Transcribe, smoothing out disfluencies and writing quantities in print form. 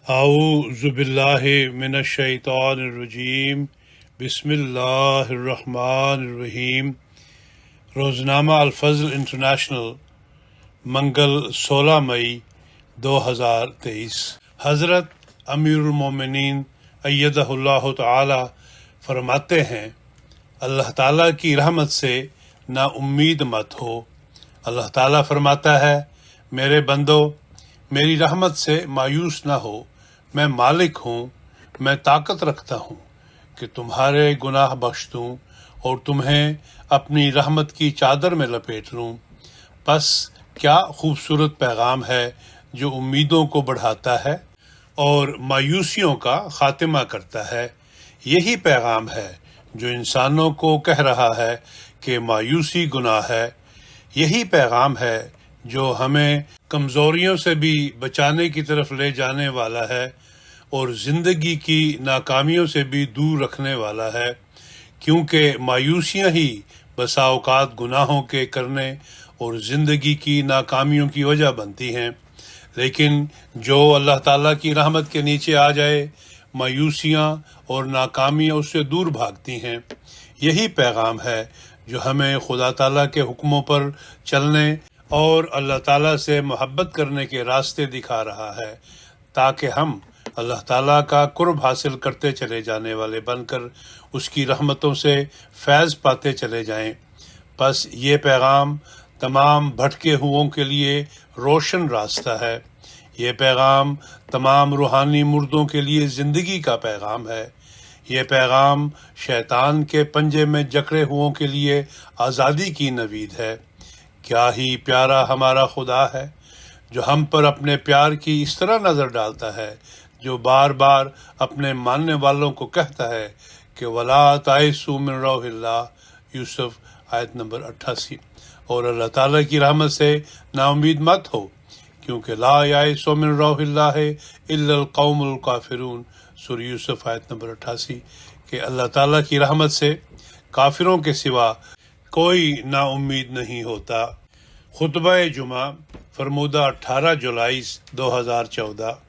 اعوذ باللہ من الشیطان الرجیم بسم اللہ الرحمن الرحیم۔ روزنامہ الفضل انٹرنیشنل، منگل 16 مئی 2023۔ حضرت امیر المومنین ایدہ اللہ تعالی فرماتے ہیں، اللہ تعالیٰ کی رحمت سے نا امید مت ہو۔ اللہ تعالیٰ فرماتا ہے، میرے بندو میری رحمت سے مایوس نہ ہو، میں مالک ہوں، میں طاقت رکھتا ہوں کہ تمہارے گناہ بخش دوں اور تمہیں اپنی رحمت کی چادر میں لپیٹ لوں۔ بس کیا خوبصورت پیغام ہے جو امیدوں کو بڑھاتا ہے اور مایوسیوں کا خاتمہ کرتا ہے۔ یہی پیغام ہے جو انسانوں کو کہہ رہا ہے کہ مایوسی گناہ ہے۔ یہی پیغام ہے جو ہمیں کمزوریوں سے بھی بچانے کی طرف لے جانے والا ہے اور زندگی کی ناکامیوں سے بھی دور رکھنے والا ہے، کیونکہ مایوسیاں ہی بسا اوقات گناہوں کے کرنے اور زندگی کی ناکامیوں کی وجہ بنتی ہیں۔ لیکن جو اللہ تعالیٰ کی رحمت کے نیچے آ جائے، مایوسیاں اور ناکامیاں اس سے دور بھاگتی ہیں۔ یہی پیغام ہے جو ہمیں خدا تعالیٰ کے حکموں پر چلنے اور اللہ تعالیٰ سے محبت کرنے کے راستے دکھا رہا ہے، تاکہ ہم اللہ تعالیٰ کا قرب حاصل کرتے چلے جانے والے بن کر اس کی رحمتوں سے فیض پاتے چلے جائیں۔ بس یہ پیغام تمام بھٹکے ہوئوں کے لیے روشن راستہ ہے۔ یہ پیغام تمام روحانی مردوں کے لیے زندگی کا پیغام ہے۔ یہ پیغام شیطان کے پنجے میں جکڑے ہوئوں کے لیے آزادی کی نوید ہے۔ کیا ہی پیارا ہمارا خدا ہے جو ہم پر اپنے پیار کی اس طرح نظر ڈالتا ہے، جو بار بار اپنے ماننے والوں کو کہتا ہے کہ وَلَا تَيْأْسُوا مِن رَوْحِ اللَّهِ، یوسف آیت نمبر 88۔ اور اللہ تعالیٰ کی رحمت سے نا امید مت ہو، کیونکہ لا یائس من روح اللہ الا القوم الکافرون، سورہ یوسف آیت نمبر 88، کہ اللہ تعالیٰ کی رحمت سے کافروں کے سوا کوئی نا امید نہیں ہوتا۔ خطبہ جمعہ فرمودہ 18 جولائی 2014۔